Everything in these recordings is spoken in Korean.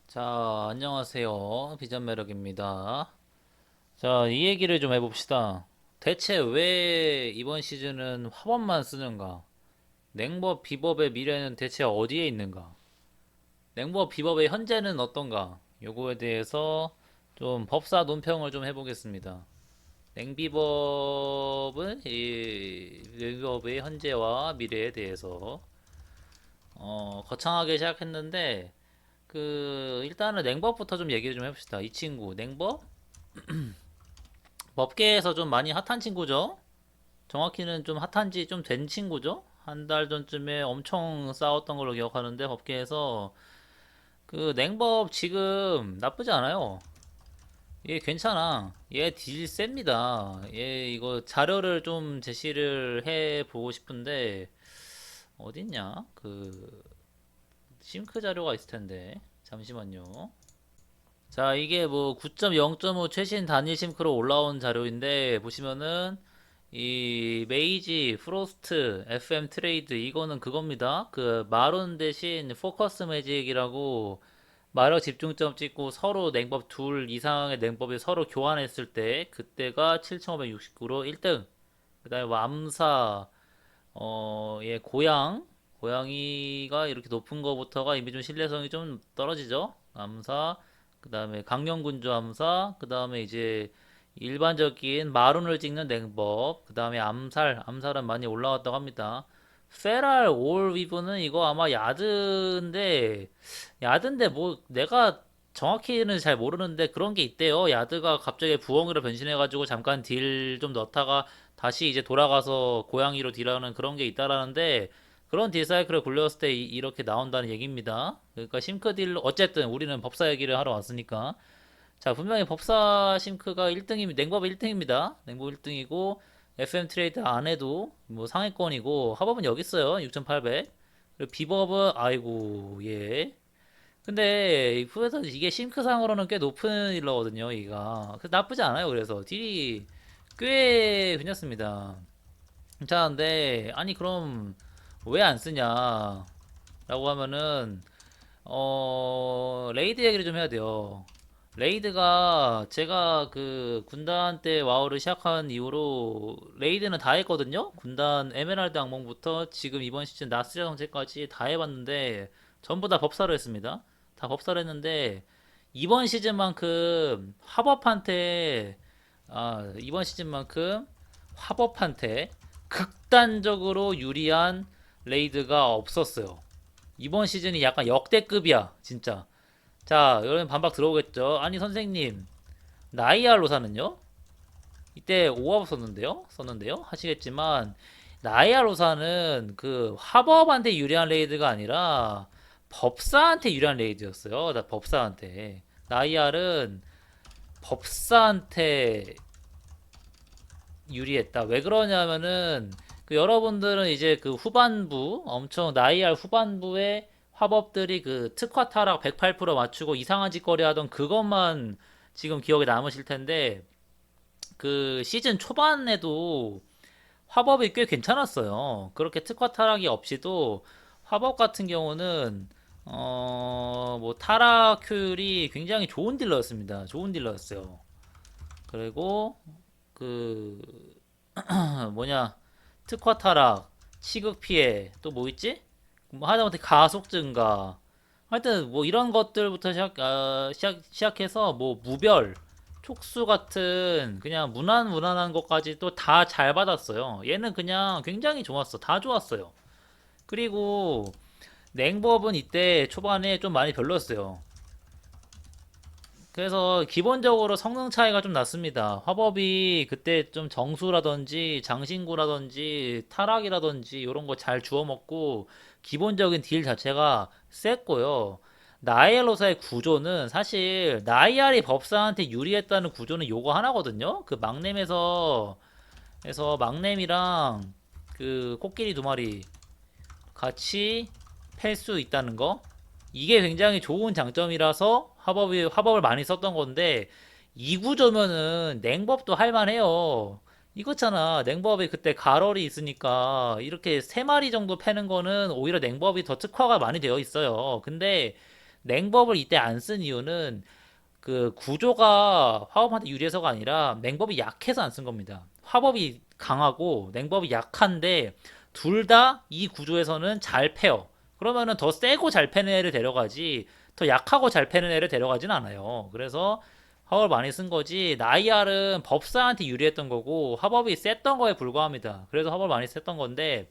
자, 안녕하세요. 비전 매력입니다. 자, 이 얘기를 좀 해봅시다. 대체 왜 이번 시즌은 화법만 쓰는가? 냉법, 비법의 미래는 대체 어디에 있는가? 냉법, 비법의 현재는 어떤가? 요거에 대해서 좀 법사 논평을 좀 해보겠습니다. 냉비법은 이 냉비법의 현재와 미래에 대해서 거창하게 시작했는데 일단은 냉법부터 좀 얘기를 좀 해봅시다. 이 친구 냉법 법계에서 좀 많이 핫한 친구죠. 정확히는 좀 핫한 지 좀 된 친구죠. 한 달 전쯤에 엄청 싸웠던 걸로 기억하는데 법계에서 그 냉법 지금 나쁘지 않아요. 얘 괜찮아. 얘 딜 셉니다. 얘 이거 자료를 좀 제시를 해 보고 싶은데 어딨냐? 그 싱크 자료가 있을 텐데 잠시만요. 자, 이게 뭐 9.0.5 최신 단일 싱크로 올라온 자료인데 보시면은 이 메이지, 프로스트, FM 트레이드 이거는 그겁니다. 그 마룬 대신 포커스 매직이라고 마력 집중점 찍고 서로 냉법 둘 이상의 냉법이 서로 교환했을 때 그때가 7,569로 1등. 그다음에 뭐 암사 얘 고양이가 이렇게 높은 거부터가 이미 좀 신뢰성이 좀 떨어지죠. 암사, 그 다음에 강령군주 암사, 그 다음에 이제 일반적인 마룬을 찍는 냉법, 그 다음에 암살은 많이 올라왔다고 합니다. 페랄 올 위브는 이거 아마 야드인데 뭐 내가 정확히는 잘 모르는데 그런 게 있대요. 야드가 갑자기 부엉이로 변신해가지고 잠깐 딜 좀 넣다가 다시 이제 돌아가서 고양이로 딜하는 그런 게 있다라는데 그런 딜 사이클에 굴렸을 때 이렇게 나온다는 얘기입니다. 그러니까 싱크 딜 어쨌든 우리는 법사 얘기를 하러 왔으니까 자 분명히 법사 싱크가 1등이 냉법 1등입니다. 냉법 1등이고 FM 트레이드 안 해도 뭐 상위권이고 하법은 여기 있어요. 6,800. 그리고 비법은 아이고 예. 근데 후에서 이게 싱크상으로는 꽤 높은 힐러거든요. 이가 나쁘지 않아요. 그래서 딜이 꽤 괜찮습니다. 괜찮은데 아니 그럼 왜 안 쓰냐 라고 하면은 레이드 얘기를 좀 해야 돼요. 레이드가 제가 그 군단 때 와우를 시작한 이후로 레이드는 다 했거든요. 군단 에메랄드 악몽부터 지금 이번 시즌 나스레 성체까지 다 해봤는데 전부 다 법사로 했습니다. 다 법사로 했는데 이번 시즌만큼 이번 시즌만큼 화법한테 극단적으로 유리한 레이드가 없었어요. 이번 시즌이 약간 역대급이야, 진짜. 자, 여러분 반박 들어오겠죠? 아니, 선생님, 나이아로사는요? 이때 오합 썼는데요? 하시겠지만, 나이아로사는 그 화법한테 유리한 레이드가 아니라 법사한테 유리한 레이드였어요. 법사한테. 나이알은 법사한테 유리했다. 왜 그러냐면은 그 여러분들은 이제 그 후반부 엄청 나이알 후반부에 화법들이 그 특화 타락 108% 맞추고 이상한 짓거리 하던 그것만 지금 기억에 남으실 텐데 그 시즌 초반에도 화법이 꽤 괜찮았어요. 그렇게 특화 타락이 없이도 화법 같은 경우는 뭐 타락 효율이 굉장히 좋은 딜러였습니다. 좋은 딜러였어요. 그리고 그 뭐냐 특화 타락, 치극 피해, 또 뭐 있지? 뭐 하다못해 가속 증가. 하여튼 뭐 이런 것들부터 시작해서 뭐 무별, 촉수 같은 그냥 무난한 것까지 또 다 잘 받았어요. 얘는 그냥 굉장히 좋았어. 다 좋았어요. 그리고 냉법은 이때 초반에 좀 많이 별로였어요. 그래서 기본적으로 성능 차이가 좀 났습니다. 화법이 그때 좀 정수라든지 장신구라든지 타락이라든지 이런 거 잘 주워 먹고 기본적인 딜 자체가 셌고요. 나이알로사의 구조는 사실 나이알이 법사한테 유리했다는 구조는 요거 하나거든요. 그 막nem이랑 그 코끼리 두 마리 같이 팰 수 있다는 거. 이게 굉장히 좋은 장점이라서 화법을 많이 썼던 건데 이 구조면은 냉법도 할만해요. 이거잖아. 냉법이 그때 가럴이 있으니까 이렇게 세 마리 정도 패는 거는 오히려 냉법이 더 특화가 많이 되어 있어요. 근데 냉법을 이때 안 쓴 이유는 그 구조가 화법한테 유리해서가 아니라 냉법이 약해서 안 쓴 겁니다. 화법이 강하고 냉법이 약한데 둘 다 이 구조에서는 잘 패요. 그러면은 더 세고 잘 패는 애를 데려가지 더 약하고 잘 패는 애를 데려가진 않아요. 그래서 화법을 많이 쓴 거지 나이알은 법사한테 유리했던 거고 화법이 셌던 거에 불과합니다. 그래서 화법을 많이 썼던 건데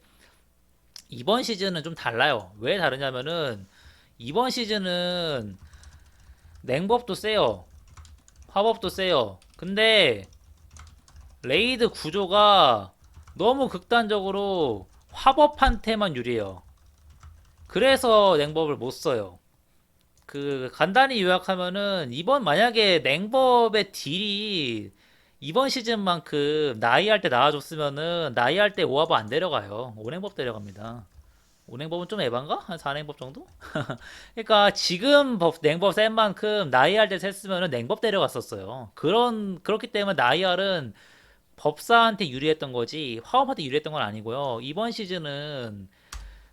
이번 시즌은 좀 달라요. 왜 다르냐면은 이번 시즌은 냉법도 세요. 화법도 세요. 근데 레이드 구조가 너무 극단적으로 화법한테만 유리해요. 그래서 냉법을 못 써요. 그 간단히 요약하면은 이번 만약에 냉법의 딜이 이번 시즌만큼 나이할 때 나와줬으면은 나이할 때 오합안 데려가요. 오냉법 데려갑니다. 오냉법은 좀 에반가? 한 4냉법 정도? 그러니까 지금 냉법 센 만큼 나이할 때 셌으면은 냉법 데려갔었어요. 그렇기 때문에 나이알은 법사한테 유리했던 거지 화업한테 유리했던 건 아니고요. 이번 시즌은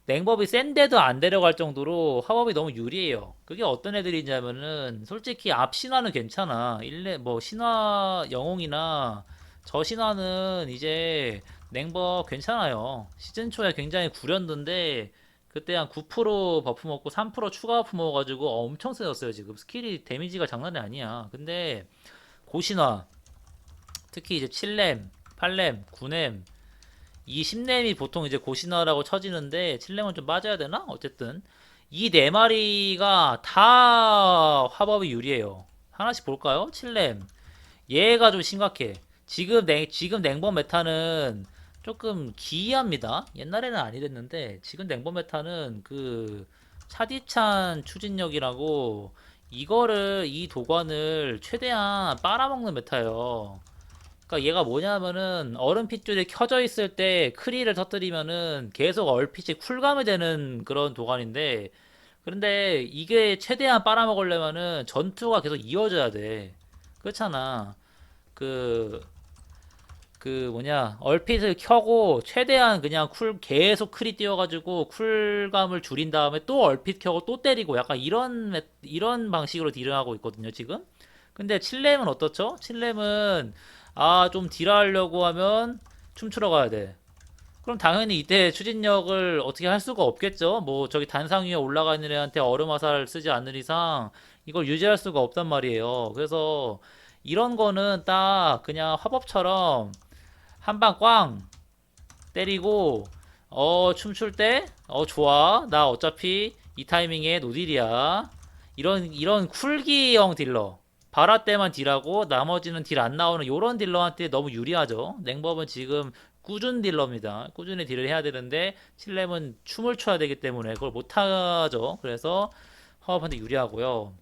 냉법이 센데도 안 데려갈 정도로 화법이 너무 유리해요. 그게 어떤 애들이냐면은 솔직히 앞 신화는 괜찮아. 일레 뭐 신화 영웅이나 저 신화는 이제 냉법 괜찮아요. 시즌 초에 굉장히 구렸는데 그때 한 9% 버프 먹고 3% 추가 버프 먹어가지고 엄청 세졌어요. 지금 스킬이 데미지가 장난이 아니야. 근데 고신화 특히 이제 7렘, 8렘, 9렘 이 10렘이 보통 이제 고신화라고 쳐지는데 7렘은 좀 빠져야 되나? 어쨌든 이 네 마리가 다 화법이 유리해요. 하나씩 볼까요? 7렘 얘가 좀 심각해. 지금 냉번 메타는 조금 기이합니다. 옛날에는 아니랬는데 지금 냉번 메타는 그 차디찬 추진력이라고 이거를 이 도관을 최대한 빨아먹는 메타예요. 그러니까 얘가 뭐냐면은 얼음 핏줄이 켜져 있을 때 크리를 터뜨리면은 계속 얼핏이 쿨감이 되는 그런 도관인데 그런데 이게 최대한 빨아먹으려면은 전투가 계속 이어져야 돼. 그렇잖아. 그, 그 뭐냐, 얼핏을 켜고 최대한 그냥 계속 크리 띄워가지고 쿨감을 줄인 다음에 또 얼핏 켜고 또 때리고 약간 이런 방식으로 딜을 하고 있거든요, 지금. 근데 칠렘은 어떻죠? 칠렘은 좀 딜하려고 하면 춤추러 가야 돼. 그럼 당연히 이때 추진력을 어떻게 할 수가 없겠죠. 뭐 저기 단상 위에 올라가 있는 애한테 얼음 화살 쓰지 않는 이상 이걸 유지할 수가 없단 말이에요. 그래서 이런 거는 딱 그냥 화법처럼 한 방 꽝 때리고 춤출 때 좋아 나 어차피 이 타이밍에 노딜이야 이런 쿨기형 딜러 바라 때만 딜하고 나머지는 딜 안 나오는 요런 딜러한테 너무 유리하죠. 냉법은 지금 꾸준 딜러입니다. 꾸준히 딜을 해야 되는데 칠렘은 춤을 춰야 되기 때문에 그걸 못하죠. 그래서 화업한테 유리하고요.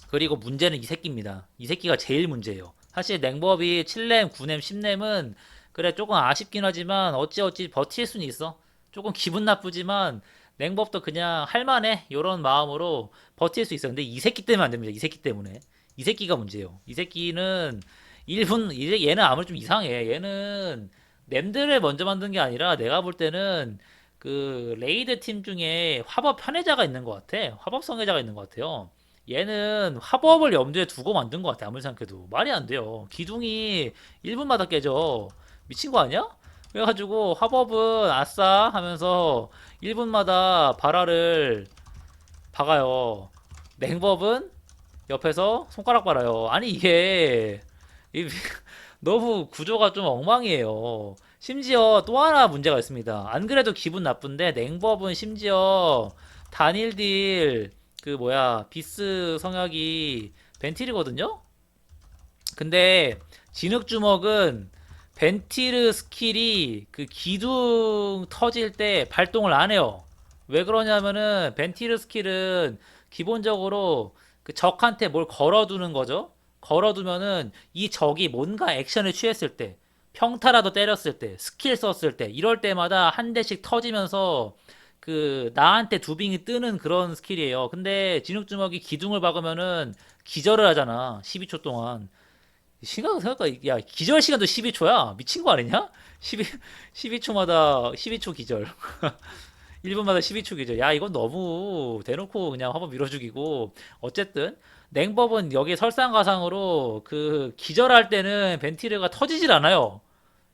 그리고 문제는 이 새끼입니다. 이 새끼가 제일 문제예요. 사실 냉법이 7렘, 9렘, 10렘은 그래 조금 아쉽긴 하지만 어찌어찌 버틸 수는 있어. 조금 기분 나쁘지만 냉법도 그냥 할만해. 요런 마음으로 버틸 수 있어. 근데 이 새끼 때문에 안 됩니다. 이 새끼 때문에. 이 새끼가 문제예요. 이 새끼는 1분 이제 얘는 아무리 좀 이상해. 얘는 램들을 먼저 만든 게 아니라 내가 볼 때는 그 레이드 팀 중에 화법 편애자가 있는 것 같아. 화법 성애자가 있는 것 같아요. 얘는 화법을 염두에 두고 만든 것 같아. 아무리 생각해도 말이 안 돼요. 기둥이 1분마다 깨져. 미친 거 아니야? 그래가지고 화법은 아싸 하면서 1분마다 발화를 박아요. 냉법은 옆에서 손가락 빨아요. 아니 이게 이- 너무 구조가 좀 엉망이에요. 심지어 또 하나 문제가 있습니다. 안 그래도 기분 나쁜데 냉법은 심지어 단일 딜 그 뭐야 비스 성역이 벤틸이거든요. 근데 진흙 주먹은 벤티르 스킬이 그 기둥 터질 때 발동을 안 해요. 왜 그러냐면은 벤티르 스킬은 기본적으로 그 적한테 뭘 걸어두는 거죠. 걸어두면은 이 적이 뭔가 액션을 취했을 때, 평타라도 때렸을 때, 스킬 썼을 때, 이럴 때마다 한 대씩 터지면서 그 나한테 두빙이 뜨는 그런 스킬이에요. 근데 진흙주먹이 기둥을 박으면은 기절을 하잖아. 12초 동안. 생각보다 야 기절 시간도 12초야 미친 거 아니냐? 12초마다 12초 기절 1분마다 12축이죠. 야, 이건 너무 대놓고 그냥 화법 밀어주기고. 어쨌든, 냉법은 여기 설상가상으로 그 기절할 때는 벤티르가 터지질 않아요.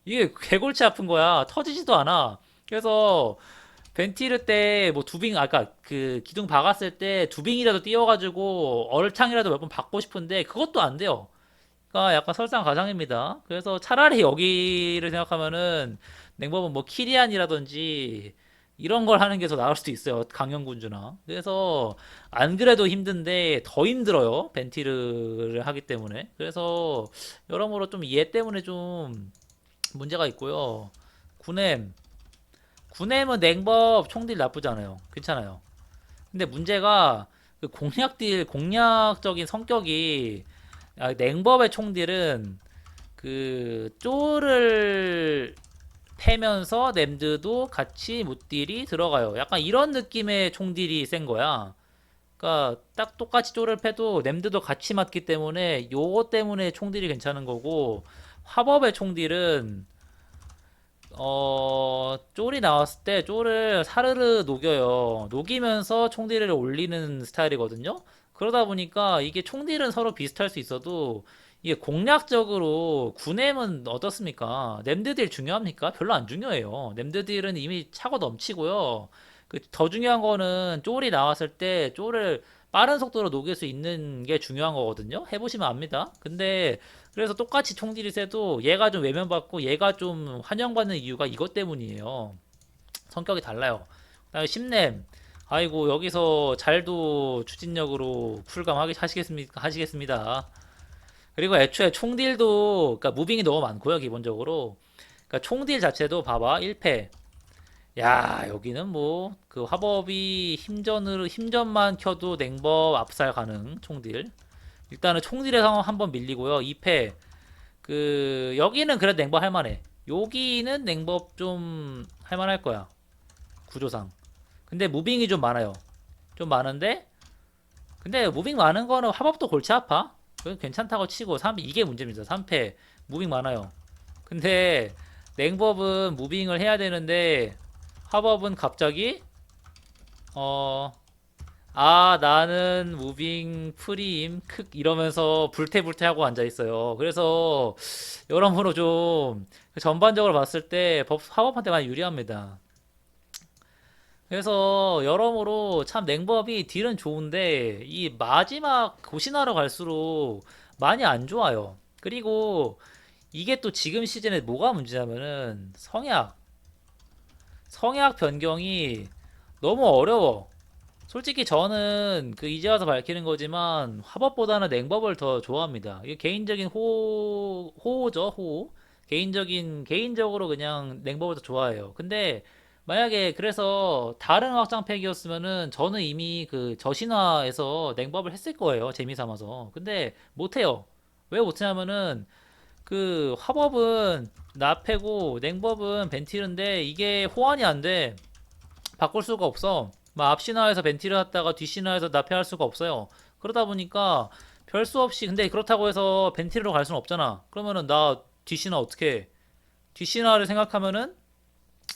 이게 개골치 아픈 거야. 터지지도 않아. 그래서 벤티르 때 뭐 두빙 아까 그 기둥 박았을 때 두빙이라도 띄워가지고 얼창이라도 몇 번 박고 싶은데 그것도 안 돼요. 그러니까 약간 설상가상입니다. 그래서 차라리 여기를 생각하면은 냉법은 뭐 키리안이라든지 이런 걸 하는 게 더 나을 수도 있어요. 강영군주나. 그래서 안 그래도 힘든데 더 힘들어요. 벤티르를 하기 때문에. 그래서 여러모로 좀 얘 때문에 좀 문제가 있고요. 구냄. 구냄은 냉법 총딜 나쁘지 않아요. 괜찮아요. 근데 문제가 그 공략적인 성격이 냉법의 총딜은 그 쪼를 패면서 램드도 같이 무딜이 들어가요. 약간 이런 느낌의 총딜이 센 거야. 그러니까 딱 똑같이 쪼를 패도 램드도 같이 맞기 때문에 요거 때문에 총딜이 괜찮은 거고 화법의 총딜은 쫄이 나왔을 때 쫄을 사르르 녹여요. 녹이면서 총딜을 올리는 스타일이거든요. 그러다 보니까 이게 총딜은 서로 비슷할 수 있어도 이게 공략적으로 구냄은 어떻습니까? 램드딜 중요합니까? 별로 안 중요해요. 램드딜은 이미 차고 넘치고요. 그 더 중요한 거는 쫄이 나왔을 때 쫄을 빠른 속도로 녹일 수 있는 게 중요한 거거든요. 해보시면 압니다. 근데 그래서 똑같이 총질이 세도 얘가 좀 외면받고 얘가 좀 환영받는 이유가 이것 때문이에요. 성격이 달라요. 그다음에 심냄. 아이고 여기서 잘도 추진력으로 하시겠습니까? 하시겠습니다. 그리고 애초에 총딜도 그러니까 무빙이 너무 많고요 기본적으로. 그러니까 총딜 자체도 봐봐 1패. 야 여기는 뭐 그 화법이 힘전만 켜도 냉법 압살 가능 총딜. 일단은 총딜의 상황 한번 밀리고요. 2패 그 여기는 그래도 냉법 할만해. 여기는 냉법 좀 할만할 거야. 구조상. 근데 무빙이 좀 많아요. 좀 많은데 근데 무빙 많은 거는 화법도 골치 아파. 그건 괜찮다고 치고 이게 문제입니다. 3패 무빙 많아요. 근데 냉법은 무빙을 해야 되는데 화법은 갑자기 어 나는 무빙 프리임 크 이러면서 불태불태 하고 앉아 있어요. 그래서 여러모로 좀 전반적으로 봤을 때 화법한테 많이 유리합니다. 그래서 여러모로 참 냉법이 딜은 좋은데 이 마지막 고신하러 갈수록 많이 안 좋아요. 그리고 이게 또 지금 시즌에 뭐가 문제냐면은 성약 변경이 너무 어려워. 솔직히 저는 그 이제 와서 밝히는 거지만 화법보다는 냉법을 더 좋아합니다. 이게 개인적인 호호죠, 호호. 개인적으로 그냥 냉법을 더 좋아해요. 근데 만약에 그래서 다른 확장팩이었으면은 저는 이미 그 저신화에서 냉법을 했을 거예요. 재미삼아서. 근데 못해요. 왜 못하냐면은 그 화법은 나패고 냉법은 벤틸인데 이게 호환이 안 돼. 바꿀 수가 없어. 막 앞신화에서 벤티를 했다가 뒷신화에서 납폐할 수가 없어요. 그러다 보니까 별 수 없이 근데 그렇다고 해서 벤티로 갈 수는 없잖아. 그러면은 나 뒷신화 어떻게 해? 뒷신화를 생각하면은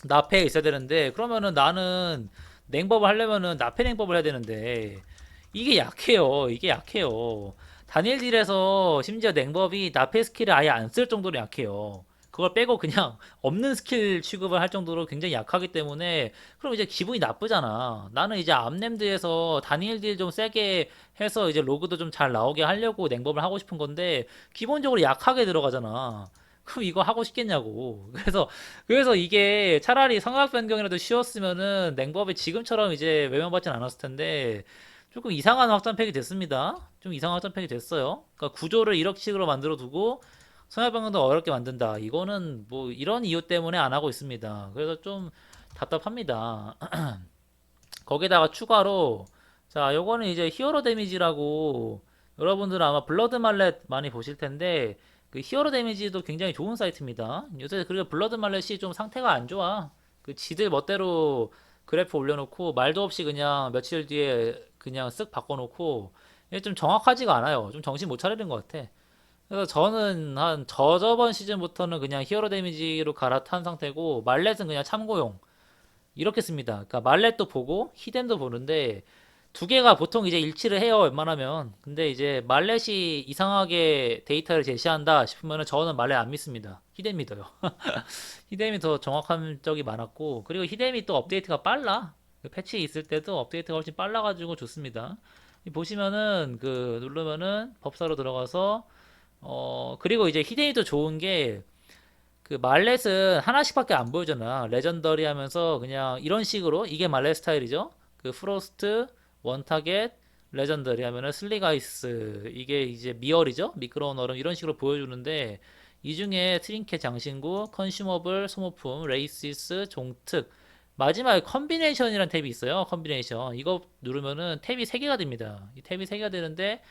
납폐에 있어야 되는데 그러면은 나는 냉법을 하려면은 납폐 냉법을 해야 되는데 이게 약해요. 이게 약해요. 다니엘 딜에서 심지어 냉법이 납폐 스킬을 아예 안 쓸 정도로 약해요. 그걸 빼고 그냥 없는 스킬 취급을 할 정도로 굉장히 약하기 때문에 그럼 이제 기분이 나쁘잖아. 나는 이제 암램드에서 다니엘 딜 좀 세게 해서 이제 로그도 좀 잘 나오게 하려고 냉법을 하고 싶은 건데 기본적으로 약하게 들어가잖아. 그럼 이거 하고 싶겠냐고. 그래서 이게 차라리 성악 변경이라도 쉬웠으면은 냉법이 지금처럼 이제 외면받진 않았을 텐데 조금 이상한 확장팩이 됐습니다. 좀 이상한 확장팩이 됐어요. 그러니까 구조를 이렇게 식으로 만들어 두고 성악 변경도 어렵게 만든다. 이거는 뭐 이런 이유 때문에 안 하고 있습니다. 그래서 좀 답답합니다. 거기다가 추가로 자, 요거는 이제 히어로 데미지라고 여러분들은 아마 블러드 말렛 많이 보실 텐데 그 히어로 데미지도 굉장히 좋은 사이트입니다. 요새 그리고 블러드 말렛이 좀 상태가 안 좋아. 그 지들 멋대로 그래프 올려놓고 말도 없이 그냥 며칠 뒤에 그냥 쓱 바꿔놓고 이게 좀 정확하지가 않아요. 좀 정신 못 차리는 것 같아. 그래서 저는 한 저저번 시즌부터는 그냥 히어로 데미지로 갈아탄 상태고 말렛은 그냥 참고용. 이렇게 씁니다. 그러니까 말렛도 보고 히뎀도 보는데 두 개가 보통 이제 일치를 해요, 웬만하면. 근데 이제 말렛이 이상하게 데이터를 제시한다 싶으면은 저는 말렛 안 믿습니다. 히뎀 믿어요. 히뎀이 더 정확한 적이 많았고, 그리고 히뎀이 또 업데이트가 빨라. 그 패치 있을 때도 업데이트가 훨씬 빨라가지고 좋습니다. 보시면은 그 누르면은 법사로 들어가서 그리고 이제 히데이도 좋은 게 그 말렛은 하나씩밖에 안 보여잖아. 레전더리 하면서 그냥 이런 식으로 이게 말렛 스타일이죠. 그 프로스트, 원타겟, 레전더리 하면은 슬리가이스 이게 이제 미얼이죠. 미끄러운 얼음 이런 식으로 보여주는데 이 중에 트린켓 장신구, 컨슈머블, 소모품, 레이시스, 종특 마지막에 컨비네이션이라는 탭이 있어요. 컨비네이션 이거 누르면은 탭이 3개가 됩니다. 이 탭이 3개가 되는데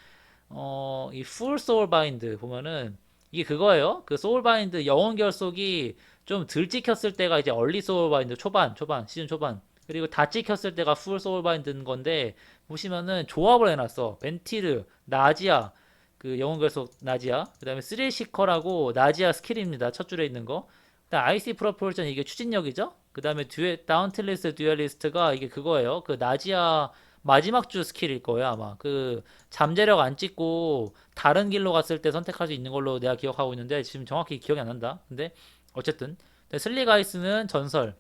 이 풀 소울 바인드 보면은 이게 그거예요. 그 소울 바인드 영혼 결속이 좀 덜 찍혔을 때가 이제 얼리 소울 바인드 초반 시즌 초반 그리고 다 찍혔을 때가 풀 소울 바인드인 건데 보시면은 조합을 해놨어. 벤티르, 나지아 그 영혼 결속 나지아 그다음에 쓰레시커라고 나지아 스킬입니다. 첫 줄에 있는 거. 그다음 아이시 프로폴전 이게 추진력이죠. 그다음에 다운틸리스트 듀얼리스트가 이게 그거예요. 그 나지아 마지막 주 스킬일 거예요 아마. 그 잠재력 안 찍고 다른 길로 갔을 때 선택할 수 있는 걸로 내가 기억하고 있는데 지금 정확히 기억이 안 난다. 근데 어쨌든 슬리가이스는 전설,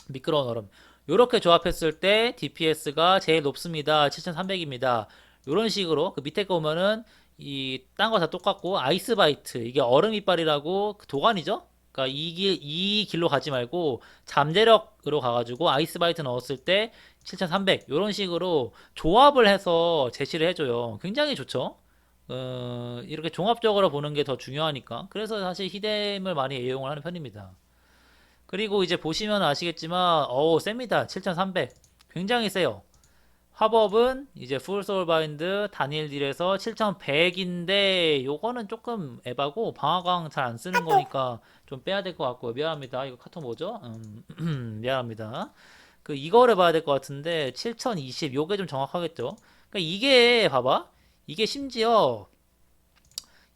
미끄러운 얼음. 요렇게 조합했을 때 DPS가 제일 높습니다. 7300입니다. 요런 식으로 그 밑에 거 보면은 이 딴 거 다 똑같고 아이스바이트 이게 얼음 이빨이라고 그 도관이죠? 그러니까 이 길로 가지 말고 잠재력으로 가가지고 아이스바이트 넣었을 때 7300 이런 식으로 조합을 해서 제시를 해줘요. 굉장히 좋죠. 이렇게 종합적으로 보는 게 더 중요하니까. 그래서 사실 히뎀을 많이 애용을 하는 편입니다. 그리고 이제 보시면 아시겠지만, 셉니다. 7300. 굉장히 세요. 화법은 이제 풀 소울 바인드 단일 딜에서 7100인데 요거는 조금 에바고 방어강 잘 안 쓰는 거니까 좀 빼야 될 것 같고요. 미안합니다. 이거 카톡 뭐죠? 미안합니다. 그 이거를 봐야 될 것 같은데 7020 요게 좀 정확하겠죠? 그러니까 이게 봐봐. 이게 심지어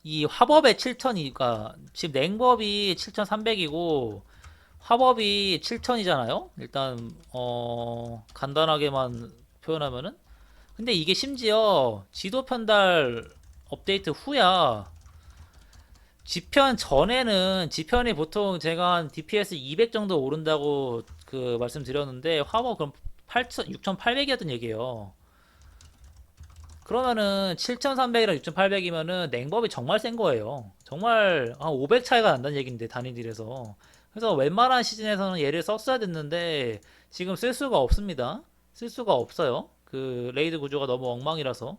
이 화법의 7000이가 지금 냉법이 7300이고 화법이 7000이잖아요. 일단 간단하게만 표현하면은 근데 이게 심지어 지도 편달 업데이트 후야. 지편 전에는 지편이 보통 제가 한 DPS 200 정도 오른다고 그 말씀드렸는데 화법 그럼 6800이었던 얘기예요. 그러면은 7300이랑 6800이면은 냉법이 정말 센 거예요. 정말 한 500 차이가 난다는 얘기인데 단위딜에서. 그래서 웬만한 시즌에서는 얘를 썼어야 됐는데 지금 쓸 수가 없습니다. 쓸 수가 없어요. 그 레이드 구조가 너무 엉망이라서.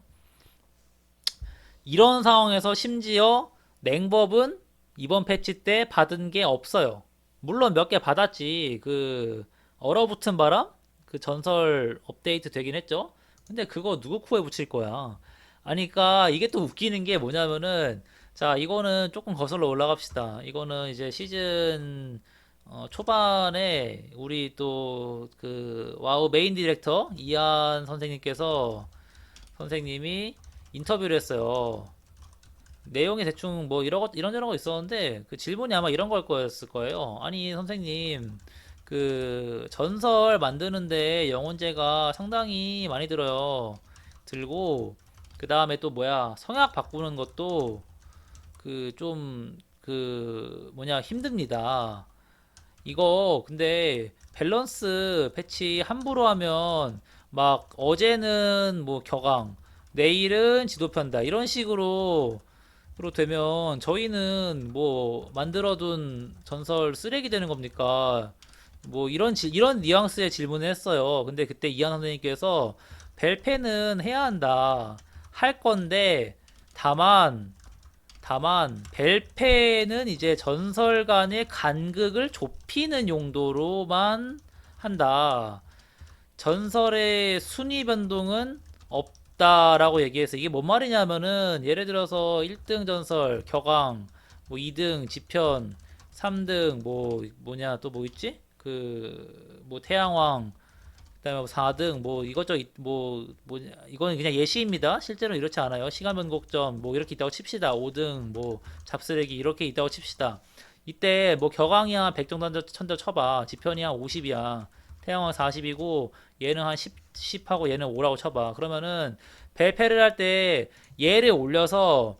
이런 상황에서 심지어 냉법은 이번 패치 때 받은 게 없어요. 물론 몇 개 받았지. 그 얼어붙은 바람 그 전설 업데이트 되긴 했죠. 근데 그거 누구 코에 붙일 거야? 아니, 그러니까 이게 또 웃기는 게 뭐냐면은 자, 이거는 조금 거슬러 올라갑시다. 이거는 이제 시즌 초반에 우리 또 그 와우 메인 디렉터 이한 선생님이 인터뷰를 했어요. 내용이 대충 뭐 이런저런 거 있었는데 그 질문이 아마 이런 걸 거였을 거예요. 아니 선생님 그 전설 만드는데 영혼제가 상당히 많이 들어요. 들고 그 다음에 또 뭐야 성약 바꾸는 것도 그 좀 그 뭐냐 힘듭니다. 이거 근데 밸런스 패치 함부로 하면 막 어제는 뭐 격앙 내일은 지도 편다 이런 식으로 되면 저희는 뭐 만들어둔 전설 쓰레기 되는 겁니까? 뭐 이런 뉘앙스의 질문을 했어요. 근데 그때 이한 선생님께서 벨페는 해야 한다. 할 건데 다만 벨페는 이제 전설 간의 간극을 좁히는 용도로만 한다. 전설의 순위 변동은 없다라고 얘기해서 이게 뭔 말이냐면은 예를 들어서 1등 전설 격앙 뭐 2등 지편 3등 뭐 뭐냐 또 뭐 있지? 그 뭐 태양왕 그다음에 뭐 4등 뭐 이것저것 뭐냐 이거는 그냥 예시입니다. 실제로는 이렇지 않아요. 시간 변곡점 뭐 이렇게 있다고 칩시다. 5등 뭐 잡쓰레기 이렇게 있다고 칩시다. 이때 뭐 격앙이 한 100 정도 천대 쳐봐. 지편이 한 50이야. 태양은 40이고 얘는 한 10하고 얘는 5라고 쳐봐. 그러면은 배패를 할 때 얘를 올려서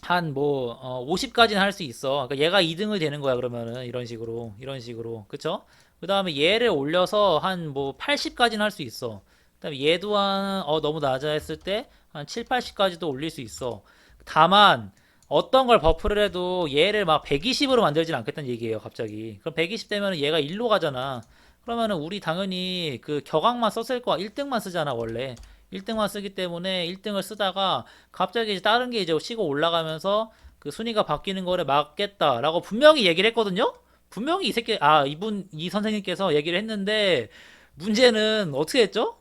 한 뭐 50까지는 할 수 있어. 그러니까 얘가 2등을 되는 거야. 그러면은 이런 식으로 그쵸? 그 다음에 얘를 올려서 한 뭐 80까지는 할 수 있어. 그 다음에 얘도 한 너무 낮아 했을 때 한 7, 80까지도 올릴 수 있어. 다만 어떤 걸 버프를 해도 얘를 막 120으로 만들진 않겠다는 얘기예요. 갑자기. 그럼 120 되면 얘가 1로 가잖아. 그러면은 우리 당연히 그 격앙만 썼을 거야. 1등만 쓰잖아 원래. 1등만 쓰기 때문에 1등을 쓰다가 갑자기 이제 다른 게 이제 치고 올라가면서 그 순위가 바뀌는 거를 막겠다라고 분명히 얘기를 했거든요. 분명히 이 선생님께서 얘기를 했는데 문제는 어떻게 했죠?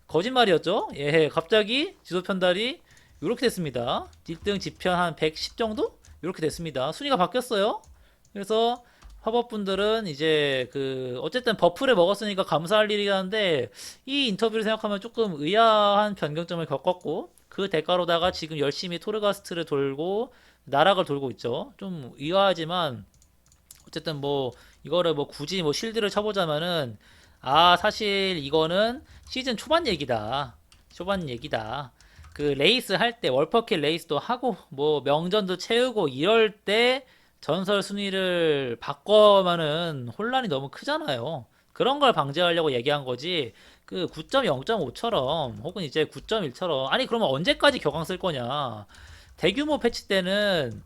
거짓말이었죠? 예, 갑자기 지도 편달이 이렇게 됐습니다. 1등 지편 한 110 정도? 이렇게 됐습니다. 순위가 바뀌었어요. 그래서 화법분들은 이제 그 어쨌든 버프를 먹었으니까 감사할 일이 한데 이 인터뷰를 생각하면 조금 의아한 변경점을 겪었고 그 대가로다가 지금 열심히 토르가스트를 돌고 나락을 돌고 있죠. 좀 의아하지만 어쨌든 뭐 이거를 뭐 굳이 뭐 쉴드를 쳐보자면은 사실 이거는 시즌 초반 얘기다. 초반 얘기다. 그 레이스 할 때 월퍼킬 레이스도 하고 뭐 명전도 채우고 이럴 때 전설 순위를 바꿔면은 혼란이 너무 크잖아요. 그런 걸 방지하려고 얘기한 거지. 그 9.0.5처럼 혹은 이제 9.1처럼 아니 그러면 언제까지 격앙 쓸 거냐. 대규모 패치 때는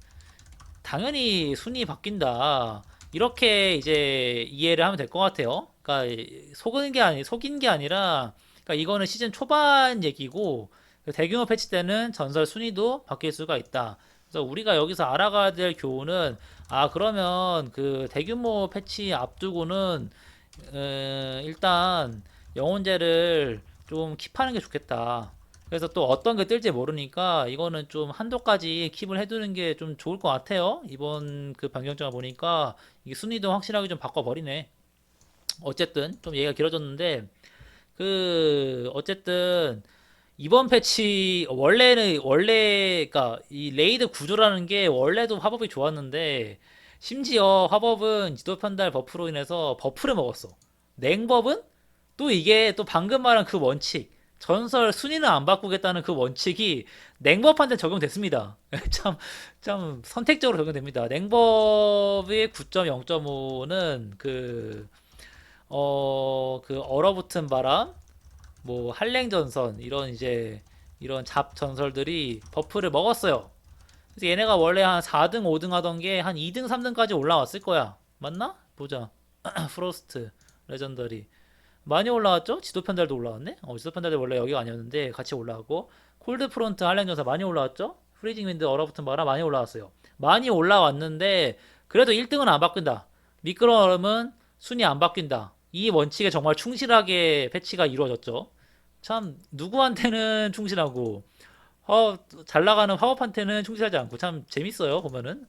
당연히 순위 바뀐다. 이렇게 이제 이해를 하면 될 것 같아요. 그러니까 속인 게 아니라, 그러니까 이거는 시즌 초반 얘기고 대규모 패치 때는 전설 순위도 바뀔 수가 있다. 그래서 우리가 여기서 알아가야 될 교훈은 그러면 그 대규모 패치 앞두고는 일단 영혼제를 좀 킵하는 게 좋겠다. 그래서 또 어떤 게 뜰지 모르니까 이거는 좀 한도까지 킵을 해두는 게 좀 좋을 것 같아요. 이번 그 변경점을 보니까 이게 순위도 확실하게 좀 바꿔버리네. 어쨌든 좀 얘기가 길어졌는데 그 어쨌든 이번 패치 원래 이 레이드 구조라는 게 원래도 화법이 좋았는데 심지어 화법은 지도 편달 버프로 인해서 버프를 먹었어. 냉법은 또 이게 또 방금 말한 그 원칙 전설 순위는 안 바꾸겠다는 그 원칙이 냉법한테 적용됐습니다. 참 선택적으로 적용됩니다. 냉법의 9.0.5는 그 얼어붙은 바람 뭐 한랭전선 이런 잡 전설들이 버프를 먹었어요. 그래서 얘네가 원래 한 4등, 5등 하던 게 한 2등, 3등까지 올라왔을 거야. 맞나? 보자. 프로스트, 레전더리. 많이 올라왔죠? 지도 편달도 올라왔네? 지도 편달도 원래 여기가 아니었는데 같이 올라왔고 콜드 프론트 한랭전선 많이 올라왔죠? 프리징 윈드 얼어붙은 바람 많이 올라왔어요. 많이 올라왔는데 그래도 1등은 안 바뀐다. 미끄러운 얼음은 순위 안 바뀐다. 이 원칙에 정말 충실하게 패치가 이루어졌죠. 참 누구한테는 충실하고 잘 나가는 화업한테는 충실하지 않고 참 재밌어요 보면은.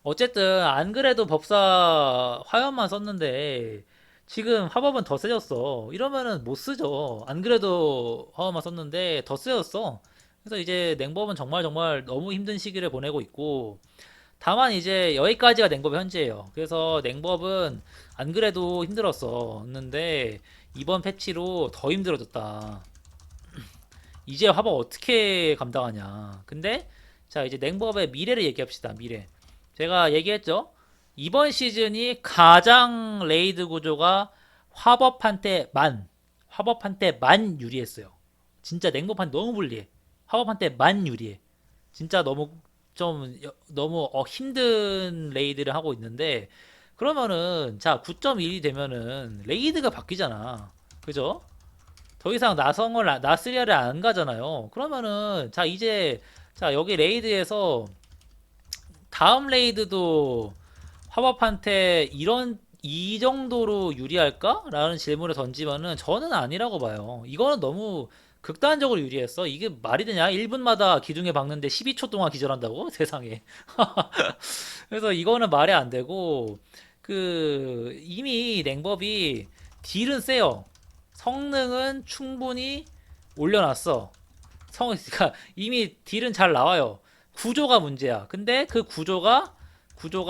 어쨌든 안 그래도 법사 화염만 썼는데 지금 화법은 더 세졌어. 이러면은 못 쓰죠. 안 그래도 화염만 썼는데 더 세졌어. 그래서 이제 냉법은 정말 정말 너무 힘든 시기를 보내고 있고 다만 이제 여기까지가 냉법 현재예요. 그래서 냉법은 안 그래도 힘들었었는데 이번 패치로 더 힘들어졌다. 이제 화법 어떻게 감당하냐. 근데 자 이제 냉법의 미래를 얘기합시다. 미래. 제가 얘기했죠. 이번 시즌이 가장 레이드 구조가 화법한테만 유리했어요. 진짜 냉법한 너무 불리해. 화법한테만 유리해. 진짜 너무 힘든 레이드를 하고 있는데 그러면은 자 9.1이 되면은 레이드가 바뀌잖아. 그죠? 더 이상 나스리아를 안 가잖아요. 그러면은 자 이제 자 여기 레이드에서 다음 레이드도 화법한테 이 정도로 유리할까? 라는 질문을 던지면은 저는 아니라고 봐요. 이거는 너무 극단적으로 유리했어. 이게 말이 되냐? 1분마다 기둥에 박는데 12초 동안 기절한다고? 세상에. 그래서 이거는 말이 안 되고 그 이미 냉법이 딜은 세요. 성능은 충분히 올려놨어. 그러니까 이미 딜은 잘 나와요. 구조가 문제야. 근데 그 구조가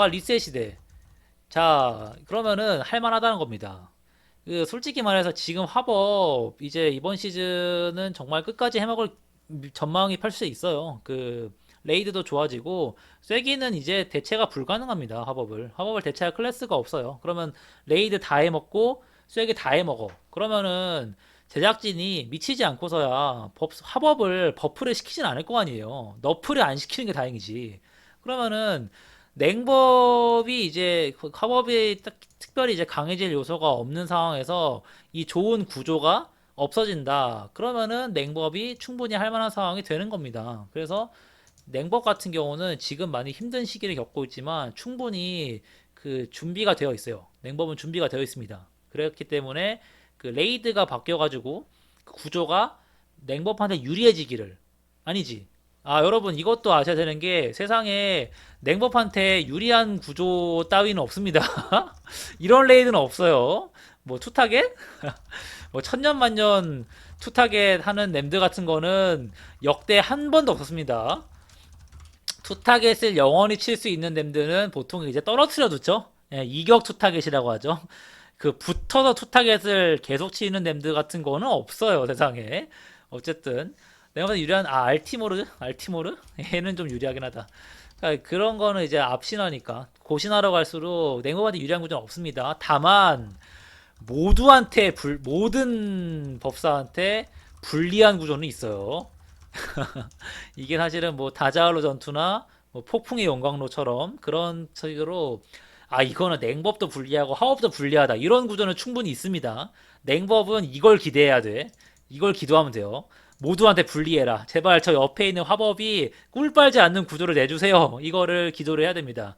리셋이 돼. 자, 그러면은 할만하다는 겁니다. 그 솔직히 말해서 지금 화법 이제 이번 시즌은 정말 끝까지 해먹을 전망이 펼 수 있어요. 그 레이드도 좋아지고 쐐기는 이제 대체가 불가능합니다. 화법을 대체할 클래스가 없어요. 그러면 레이드 다 해먹고 쐐기 다 해먹어. 그러면은 제작진이 미치지 않고서야 화법을 버프를 시키진 않을 거 아니에요. 너프를 안 시키는 게 다행이지. 그러면은 냉법이 이제 화법이 특별히 이제 강해질 요소가 없는 상황에서 이 좋은 구조가 없어진다. 그러면은 냉법이 충분히 할 만한 상황이 되는 겁니다. 그래서 냉법 같은 경우는 지금 많이 힘든 시기를 겪고 있지만 충분히 그 준비가 되어 있어요. 냉법은 준비가 되어 있습니다. 그렇기 때문에 그 레이드가 바뀌어가지고 그 구조가 냉법한테 유리해지기를 아니지. 아, 여러분 이것도 아셔야 되는 게 세상에 냉법한테 유리한 구조 따위는 없습니다. 이런 레이드는 없어요. 뭐 투타겟? 뭐 천년만년 투타겟 하는 램드 같은 거는 역대 한 번도 없었습니다. 투타겟을 영원히 칠 수 있는 램드는 보통 이제 떨어뜨려 두죠. 예, 이격 투타겟이라고 하죠. 그 붙어서 투타겟을 계속 치는 램드 같은 거는 없어요, 세상에. 어쨌든 내가 봐도 유리한 알티모르 얘는 좀 유리하긴 하다. 그러니까 그런 거는 이제 앞신화니까 고신화로 갈수록 냉모한테 유리한 구조는 없습니다. 다만 모든 법사한테 불리한 구조는 있어요. 이게 사실은 뭐 다자알로 전투나 뭐 폭풍의 용광로처럼 그런 식으로 아 이거는 냉법도 불리하고 화법도 불리하다 이런 구조는 충분히 있습니다. 냉법은 이걸 기대해야 돼. 이걸 기도하면 돼요. 모두한테 불리해라. 제발 저 옆에 있는 화법이 꿀 빨지 않는 구조를 내주세요. 이거를 기도를 해야 됩니다.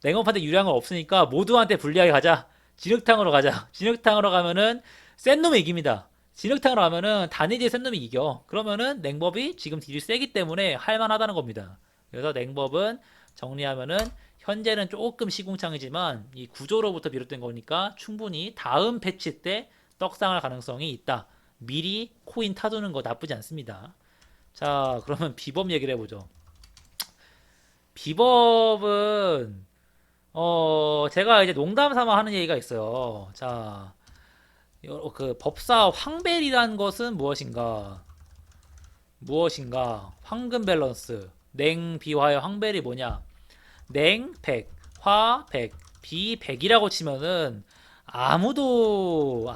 냉업한테 유리한 건 없으니까 모두한테 불리하게 가자. 진흙탕으로 가자. 진흙탕으로 가면은 센 놈이 이깁니다. 진흙탕으로 가면은 단일지 센 놈이 이겨. 그러면은 냉법이 지금 딜이 세기 때문에 할만하다는 겁니다. 그래서 냉법은 정리하면은 현재는 조금 시궁창이지만 이 구조로부터 비롯된 거니까 충분히 다음 패치 때 떡상할 가능성이 있다. 미리 코인 타두는 거 나쁘지 않습니다. 자, 그러면 비법 얘기를 해보죠. 비법은 제가 이제 농담 삼아 하는 얘기가 있어요. 자, 그 법사 황벨이란 것은 무엇인가? 황금 밸런스. 냉, 비화의 황벨이 뭐냐? 냉, 100, 화, 100, 비, 100이라고 치면은 아무도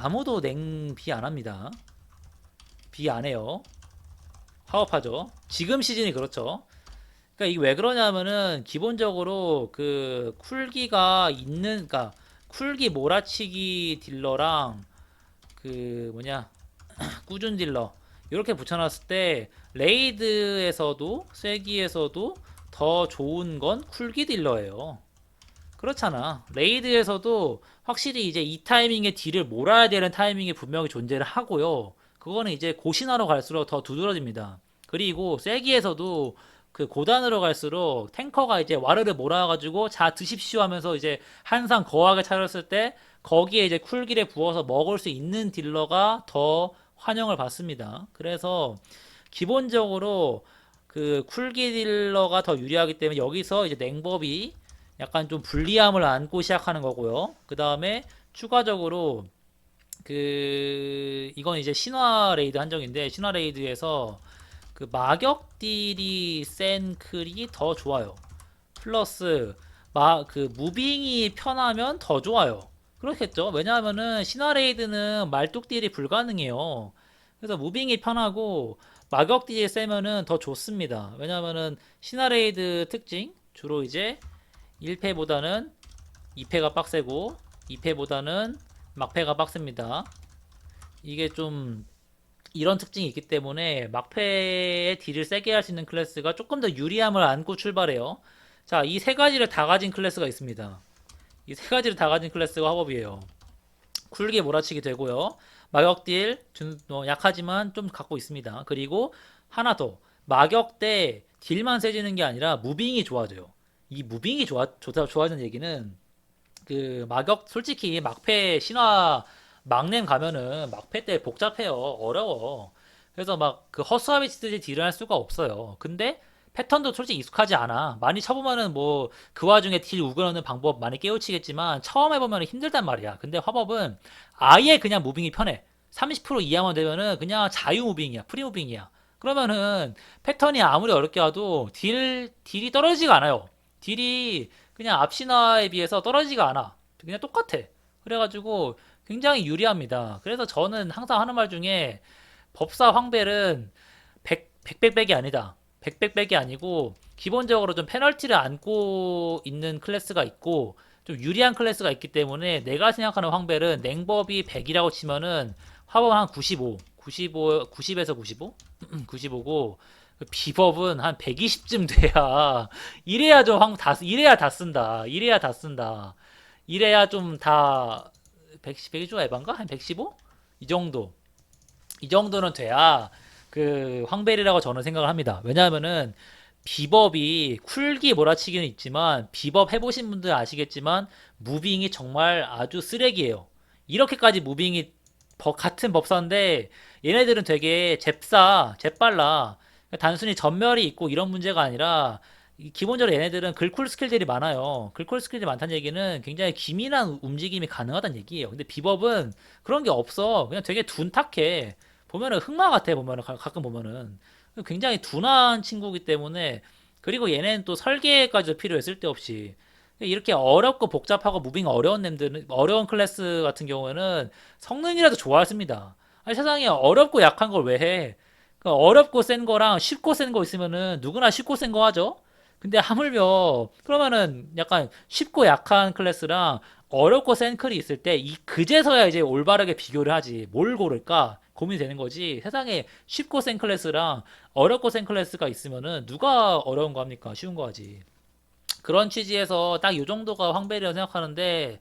냉, 비 안 합니다. 비 안 해요. 파업하죠. 지금 시즌이 그렇죠. 그러니까 이게 왜 그러냐면은 기본적으로 그 쿨기가 있는 그러니까 쿨기 몰아치기 딜러랑 그 뭐냐 꾸준 딜러 이렇게 붙여놨을 때 레이드에서도 쐐기에서도 더 좋은 건 쿨기 딜러예요. 그렇잖아. 레이드에서도 확실히 이제 이 타이밍에 딜을 몰아야 되는 타이밍이 분명히 존재를 하고요. 그거는 이제 고신화로 갈수록 더 두드러집니다. 그리고 세기에서도 그 고단으로 갈수록 탱커가 이제 와르르 몰아가지고 자 드십시오 하면서 이제 항상 거하게 차렸을 때 거기에 이제 쿨길에 부어서 먹을 수 있는 딜러가 더 환영을 받습니다. 그래서 기본적으로 그 쿨기 딜러가 더 유리하기 때문에 여기서 이제 냉법이 약간 좀 불리함을 안고 시작하는 거고요. 그 다음에 추가적으로 그 이건 이제 신화 레이드 한정인데 신화 레이드에서 그 마격 딜이 센 클이 더 좋아요. 플러스 그 무빙이 편하면 더 좋아요. 그렇겠죠. 왜냐하면은 신화 레이드는 말뚝 딜이 불가능해요. 그래서 무빙이 편하고 마격 딜이 세면은 더 좋습니다. 왜냐하면은 신화 레이드 특징 주로 이제 1패보다는 2패가 빡세고 2패보다는 막패가 빡셉니다. 이게 좀 이런 특징이 있기 때문에 막패의 딜을 세게 할 수 있는 클래스가 조금 더 유리함을 안고 출발해요. 자, 이 세 가지를 다 가진 클래스가 있습니다. 이 세 가지를 다 가진 클래스가 화법이에요. 쿨게 몰아치기 되고요. 마격 딜 약하지만 좀 갖고 있습니다. 그리고 하나 더 마격 때 딜만 세지는 게 아니라 무빙이 좋아져요. 이 무빙이 좋아지는 얘기는 그 마격 솔직히 막패 신화 막렘 가면은 막패 때 복잡해요. 어려워. 그래서 막 그 허수아비 치듯이 딜을 할 수가 없어요. 근데 패턴도 솔직히 익숙하지 않아. 많이 쳐보면은 뭐 그 와중에 딜 우겨넣는 방법 많이 깨우치겠지만 처음 해보면 힘들단 말이야. 근데 화법은 아예 그냥 무빙이 편해. 30% 이하만 되면은 그냥 자유 무빙이야. 프리 무빙이야. 그러면은 패턴이 아무리 어렵게 와도 딜이 떨어지지가 않아요. 딜이 그냥 앞신화에 비해서 떨어지지가 않아. 그냥 똑같아. 그래가지고 굉장히 유리합니다. 그래서 저는 항상 하는 말 중에 법사 황벨은 백백백이 아니다. 백백백이 아니고 기본적으로 좀 페널티를 안고 있는 클래스가 있고 좀 유리한 클래스가 있기 때문에 내가 생각하는 황벨은 냉법이 100이라고 치면은 화법 한 95, 90에서 95? 95고 비법은 한 120쯤 돼야 이래야 이래야 다 쓴다. 이래야 다 쓴다. 이래야 좀 다 110이 좀 에반가? 한 115? 이 정도. 이 정도는 돼야 그 황벨이라고 저는 생각을 합니다. 왜냐하면은 비법이 쿨기 몰아치기는 있지만 비법 해보신 분들 아시겠지만 무빙이 정말 아주 쓰레기예요. 이렇게까지 무빙이 같은 법사인데 얘네들은 되게 잽빨라. 단순히 전멸이 있고 이런 문제가 아니라 기본적으로 얘네들은 글쿨 스킬들이 많아요. 글쿨 스킬들이 많다는 얘기는 굉장히 기민한 움직임이 가능하다는 얘기예요. 근데 비법은 그런 게 없어. 그냥 되게 둔탁해. 보면은 흑마 같아. 보면은 가끔 보면은 굉장히 둔한 친구이기 때문에 그리고 얘네는 또 설계까지도 필요해. 쓸데없이 이렇게 어렵고 복잡하고 무빙 어려운 nem들은 어려운 클래스 같은 경우에는 성능이라도 좋았습니다. 아니, 세상에 어렵고 약한 걸 왜 해? 그 어렵고 센 거랑 쉽고 센 거 있으면은 누구나 쉽고 센 거 하죠. 근데 하물며 그러면은 약간 쉽고 약한 클래스랑 어렵고 센 클이 있을 때 이 그제서야 이제 올바르게 비교를 하지. 뭘 고를까? 고민이 되는 거지. 세상에 쉽고 센 클래스랑 어렵고 센 클래스가 있으면은 누가 어려운 거 합니까? 쉬운 거 하지. 그런 취지에서 딱 요 정도가 황벨이라고 생각하는데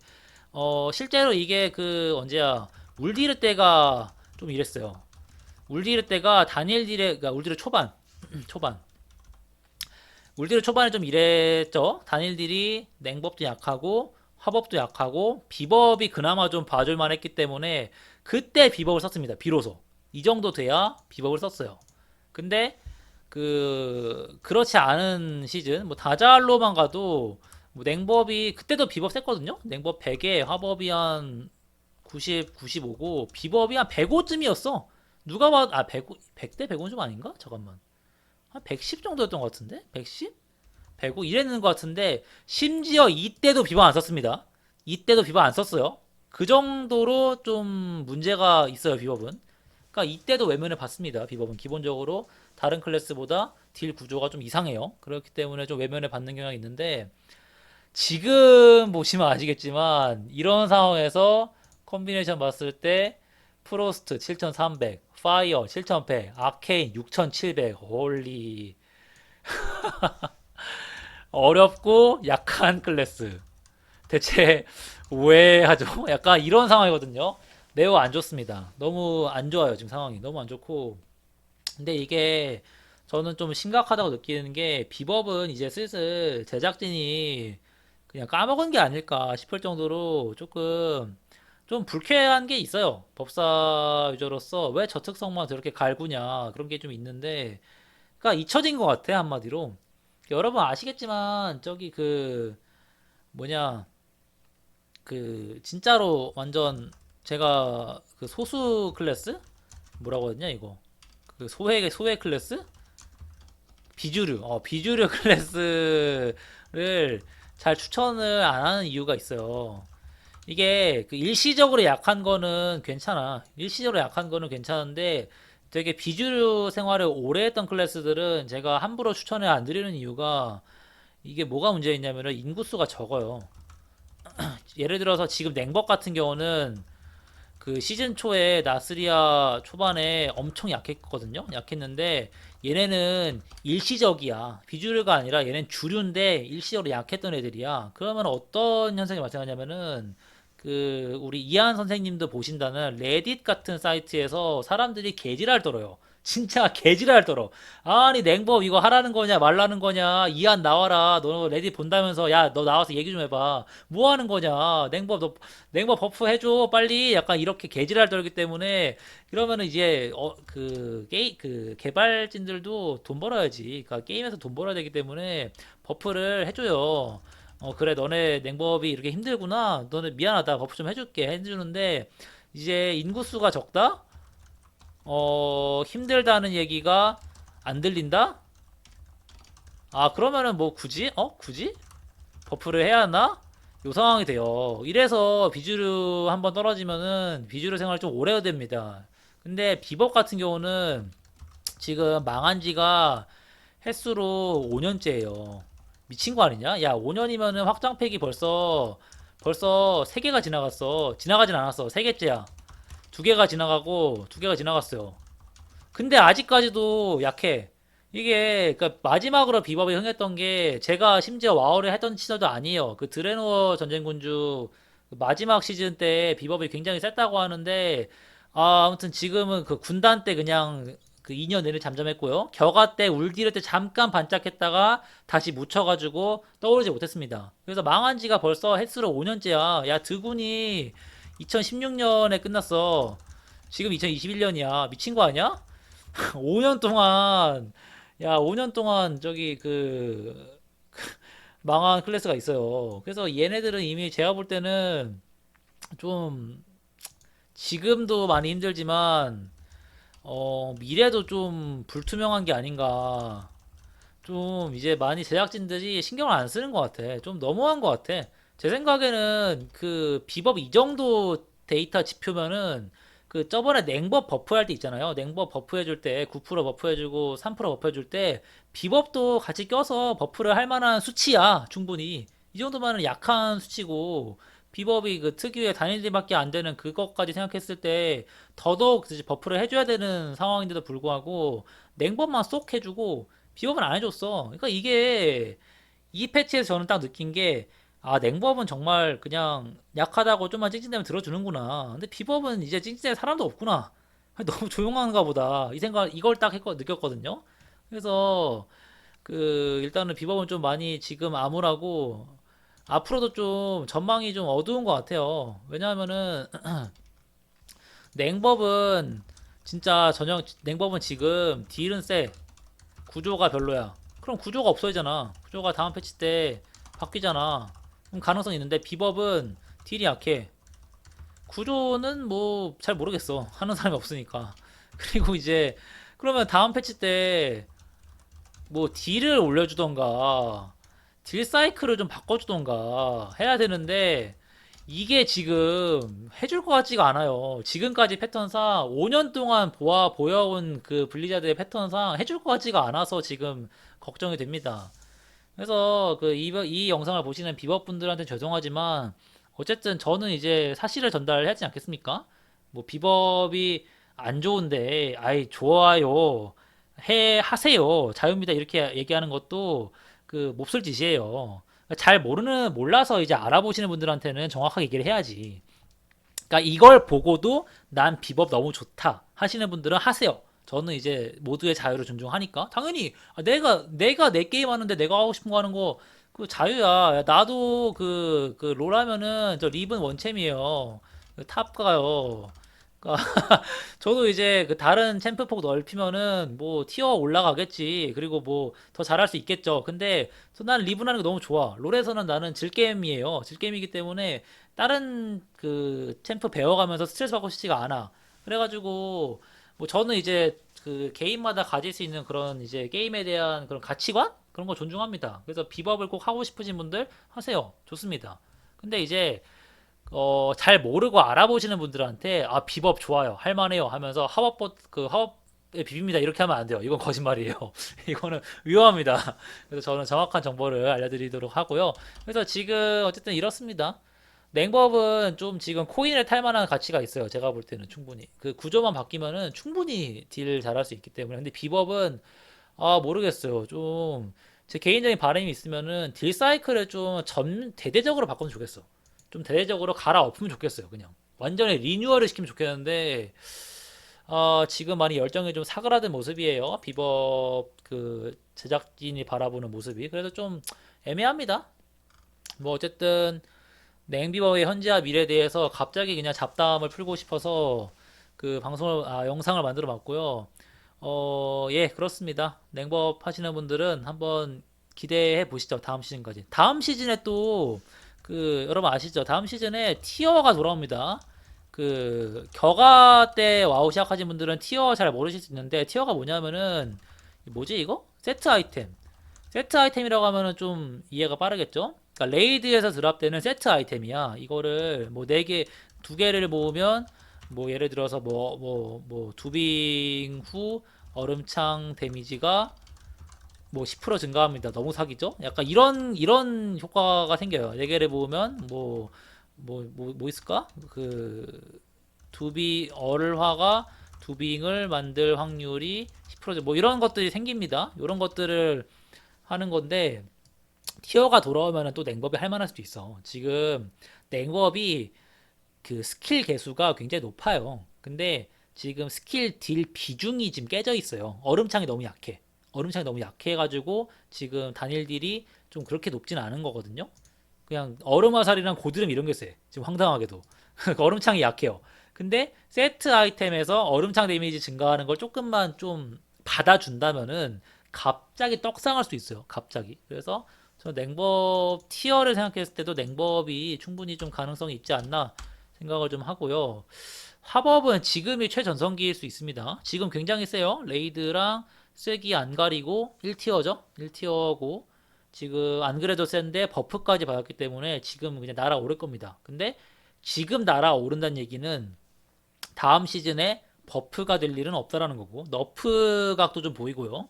실제로 이게 그 언제야 울디르 때가 좀 이랬어요. 울디르 때가 다니엘 딜의 그러니까 울디르 초반 초반 울디르 초반에 좀 이랬죠. 다니엘 딜이 냉법도 약하고 화법도 약하고 비법이 그나마 좀 봐줄만 했기 때문에 그때 비법을 썼습니다. 비로소 이 정도 돼야 비법을 썼어요. 근데 그렇지 않은 시즌 뭐 다잘로만 가도 뭐 냉법이 그때도 비법 셌거든요. 냉법 100에 화법이 한 90, 95고 비법이 한 105쯤이었어. 누가 봐도 105, 100대 105는 좀 아닌가? 잠깐만. 한 110 정도였던 것 같은데? 110? 105 이랬는 것 같은데 심지어 이때도 비법 안 썼습니다. 이때도 비법 안 썼어요. 그 정도로 좀 문제가 있어요, 비법은. 그러니까 이때도 외면을 받습니다. 비법은 기본적으로 다른 클래스보다 딜 구조가 좀 이상해요. 그렇기 때문에 좀 외면을 받는 경향이 있는데 지금 보시면 아시겠지만 이런 상황에서 콤비네이션 봤을 때 프로스트 7300, 파이어 7100, 아케인 6700, 홀리 어렵고 약한 클래스 대체 왜 하죠? 약간 이런 상황이거든요. 매우 안 좋습니다. 너무 안 좋아요. 지금 상황이 너무 안 좋고 근데 이게 저는 좀 심각하다고 느끼는 게 비법은 이제 슬슬 제작진이 그냥 까먹은 게 아닐까 싶을 정도로 조금 좀 불쾌한 게 있어요. 법사 유저로서 왜 저 특성만 저렇게 갈구냐 그런 게 좀 있는데 그러니까 잊혀진 것 같아 한마디로. 여러분 아시겠지만 저기 그 뭐냐 그 진짜로 완전 제가 그 소수 클래스 뭐라고 했냐 이거 그 소외 클래스 비주류 클래스를 잘 추천을 안 하는 이유가 있어요. 이게 그 일시적으로 약한 거는 괜찮아. 일시적으로 약한 거는 괜찮은데 되게 비주류 생활을 오래 했던 클래스들은 제가 함부로 추천을 안 드리는 이유가 이게 뭐가 문제있냐면은 인구수가 적어요. 예를 들어서 지금 냉법 같은 경우는 그 시즌 초에 나스리아 초반에 엄청 약했거든요. 약했는데 얘네는 일시적이야. 비주류가 아니라 얘는 주류인데 일시적으로 약했던 애들이야. 그러면 어떤 현상이 발생하냐면은 그 우리 이한 선생님도 보신다는 레딧 같은 사이트에서 사람들이 개지랄 떨어요. 진짜 개지랄 떨어. 아니 냉법 이거 하라는 거냐 말라는 거냐 이안 나와라. 너 레디 본다면서 야 너 나와서 얘기 좀 해봐. 뭐 하는 거냐. 냉법 너 냉법 버프 해줘 빨리. 약간 이렇게 개지랄 떨기 때문에 그러면은 이제 그 개발진들도 돈 벌어야지. 그러니까 게임에서 돈 벌어야 되기 때문에 버프를 해줘요. 그래 너네 냉법이 이렇게 힘들구나. 너네 미안하다 버프 좀 해줄게 해주는데 이제 인구수가 적다? 힘들다는 얘기가 안 들린다? 아, 그러면은 뭐 굳이? 굳이? 버프를 해야 하나? 요 상황이 돼요. 이래서 비주류 한번 떨어지면은 비주류 생활 좀 오래 해야 됩니다. 근데 비법 같은 경우는 지금 망한 지가 횟수로 5년째예요. 미친 거 아니냐? 야, 5년이면은 확장팩이 벌써 3개가 지나갔어. 지나가진 않았어. 3개째야. 2개가 지나가고 2개가 지나갔어요. 근데 아직까지도 약해. 이게 그러니까 마지막으로 비법이 흥했던 게 제가 심지어 와우를 했던 시절도 아니에요. 그 드레노어 전쟁군주 그 마지막 시즌 때 비법이 굉장히 셌다고 하는데 아무튼 지금은 그 군단 때 그냥 그 2년 내내 잠잠했고요. 겨가 때 울디르 때 잠깐 반짝했다가 다시 묻혀가지고 떠오르지 못했습니다. 그래서 망한 지가 벌써 횟수로 5년째야. 야 드군이 2016년에 끝났어. 지금 2021년이야. 미친 거 아니야? 5년 동안 야 5년 동안 저기 망한 클래스가 있어요. 그래서 얘네들은 이미 제가 볼 때는 좀 지금도 많이 힘들지만 미래도 좀 불투명한 게 아닌가. 좀 이제 많이 제작진들이 신경을 안 쓰는 것 같아. 좀 너무한 것 같아. 제 생각에는 그 비법 이 정도 데이터 지표면은 그 저번에 냉법 버프할 때 있잖아요. 냉법 버프해줄 때 9% 버프해주고 3% 버프해줄 때 비법도 같이 껴서 버프를 할 만한 수치야. 충분히. 이 정도면은 약한 수치고 비법이 그 특유의 단일들밖에 안 되는 그것까지 생각했을 때 더더욱 이제 버프를 해줘야 되는 상황인데도 불구하고 냉법만 쏙 해주고 비법은 안 해줬어. 그러니까 이게 이 패치에서 저는 딱 느낀 게 아, 냉법은 정말 그냥 약하다고 좀만 찡찡대면 들어주는구나. 근데 비법은 이제 찡찡댈 사람도 없구나. 너무 조용한가 보다. 이 생각 이걸 딱 느꼈거든요. 그래서 일단은 비법은 좀 많이 지금 암울하고 앞으로도 좀 전망이 좀 어두운 것 같아요. 왜냐하면은 냉법은 진짜 전형 냉법은 지금 딜은 세. 구조가 별로야. 그럼 구조가 없어지잖아. 구조가 다음 패치 때 바뀌잖아. 그럼 가능성이 있는데 비법은 딜이 약해. 구조는 뭐 잘 모르겠어. 하는 사람이 없으니까. 그리고 이제 그러면 다음 패치 때 뭐 딜을 올려주던가 딜 사이클을 좀 바꿔주던가 해야 되는데 이게 지금 해줄 것 같지가 않아요. 지금까지 패턴상 5년 동안 보여온 그 블리자드의 패턴상 해줄 것 같지가 않아서 지금 걱정이 됩니다. 그래서 이 영상을 보시는 비버 분들한테 죄송하지만 어쨌든 저는 이제 사실을 전달하지 않겠습니까? 뭐 비법이 안 좋은데 아이 좋아요 하세요 자유입니다 이렇게 얘기하는 것도 그 몹쓸 짓이에요. 잘 몰라서 이제 알아보시는 분들한테는 정확하게 얘기를 해야지. 그러니까 이걸 보고도 난 비법 너무 좋다 하시는 분들은 하세요. 저는 이제 모두의 자유를 존중하니까 당연히 내가 내 게임 하는데 내가 하고 싶은 거 하는 거 그 자유야. 야, 나도 롤 하면은 저 리븐 원챔이에요. 탑 가요. 그러니까 저도 이제 그 다른 챔프폭 넓히면은 뭐 티어 올라가겠지. 그리고 뭐 더 잘할 수 있겠죠. 근데 난 리븐하는 게 너무 좋아. 롤에서는 나는 질게임이에요. 질게임이기 때문에 다른 그 챔프 배워가면서 스트레스 받고 싶지가 않아. 그래가지고 뭐 저는 이제 그 개인마다 가질 수 있는 그런 이제 게임에 대한 그런 가치관 그런 거 존중합니다. 그래서 비법을 꼭 하고 싶으신 분들 하세요. 좋습니다. 근데 이제 잘 모르고 알아보시는 분들한테 아 비법 좋아요 할만해요 하면서 하법에 비빕니다 이렇게 하면 안 돼요. 이건 거짓말이에요. 이거는 위험합니다. 그래서 저는 정확한 정보를 알려드리도록 하고요. 그래서 지금 어쨌든 이렇습니다. 냉법은 좀 지금 코인을 탈 만한 가치가 있어요. 제가 볼 때는 충분히 그 구조만 바뀌면은 충분히 딜 잘할 수 있기 때문에. 근데 비법은 아 모르겠어요. 좀 제 개인적인 바람이 있으면은 딜 사이클을 좀 대대적으로 바꾸면 좋겠어. 좀 대대적으로 갈아엎으면 좋겠어요. 그냥 완전히 리뉴얼을 시키면 좋겠는데 지금 많이 열정이 좀 사그라든 모습이에요. 비버 그 제작진이 바라보는 모습이. 그래서 좀 애매합니다. 뭐 어쨌든 냉비버의 현재와 미래에 대해서 갑자기 그냥 잡담을 풀고 싶어서 그 영상을 만들어 봤고요. 예, 그렇습니다. 냉법 하시는 분들은 한번 기대해 보시죠. 다음 시즌까지. 다음 시즌에 또 여러분 아시죠? 다음 시즌에 티어가 돌아옵니다. 겨가 때 와우 시작하신 분들은 티어 잘 모르실 수 있는데 티어가 뭐냐면은 뭐지 이거? 세트 아이템. 세트 아이템이라고 하면은 좀 이해가 빠르겠죠? 그러니까 레이드에서 드랍되는 세트 아이템이야. 이거를 뭐 4개, 2개를 모으면 뭐 예를 들어서 두빙 후 얼음창 데미지가 뭐 10% 증가합니다. 너무 사기죠? 약간 이런 효과가 생겨요. 4개를 모으면 뭐 있을까? 얼화가 두빙을 만들 확률이 10%뭐 이런 것들이 생깁니다. 이런 것들을 하는 건데 티어가 돌아오면 또 냉법이 할 만할 수도 있어. 지금 냉법이 그 스킬 개수가 굉장히 높아요. 근데 지금 스킬 딜 비중이 지금 깨져 있어요. 얼음창이 너무 약해. 얼음창이 너무 약해가지고 지금 단일 딜이 좀 그렇게 높진 않은 거거든요. 그냥 얼음 화살이랑 고드름 이런 게 세. 지금 황당하게도. 얼음창이 약해요. 근데 세트 아이템에서 얼음창 데미지 증가하는 걸 조금만 좀 받아준다면은 갑자기 떡상할 수 있어요. 갑자기. 그래서 저 냉법 티어를 생각했을 때도 냉법이 충분히 좀 가능성이 있지 않나 생각을 좀 하고요. 화법은 지금이 최전성기일 수 있습니다. 지금 굉장히 세요. 레이드랑 쐐기 안 가리고 1티어죠. 1티어고 지금 안 그래도 센데 버프까지 받았기 때문에 지금 그냥 날아오를 겁니다. 근데 지금 날아오른다는 얘기는 다음 시즌에 버프가 될 일은 없다라는 거고 너프 각도 좀 보이고요.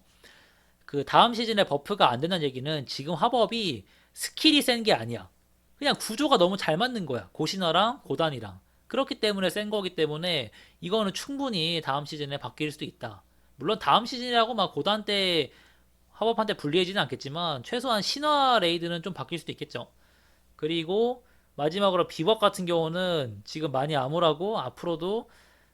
그 다음 시즌에 버프가 안 된다는 얘기는 지금 화법이 스킬이 센 게 아니야. 그냥 구조가 너무 잘 맞는 거야. 고신화랑 고단이랑. 그렇기 때문에 센 거기 때문에 이거는 충분히 다음 시즌에 바뀔 수도 있다. 물론 다음 시즌이라고 막 고단 때 화법한테 불리해지는 않겠지만 최소한 신화 레이드는 좀 바뀔 수도 있겠죠. 그리고 마지막으로 비법 같은 경우는 지금 많이 암울하고 앞으로도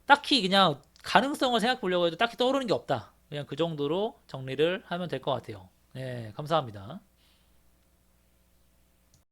딱히 그냥 가능성을 생각해 보려고 해도 딱히 떠오르는 게 없다. 그냥 그 정도로 정리를 하면 될 것 같아요. 네, 감사합니다.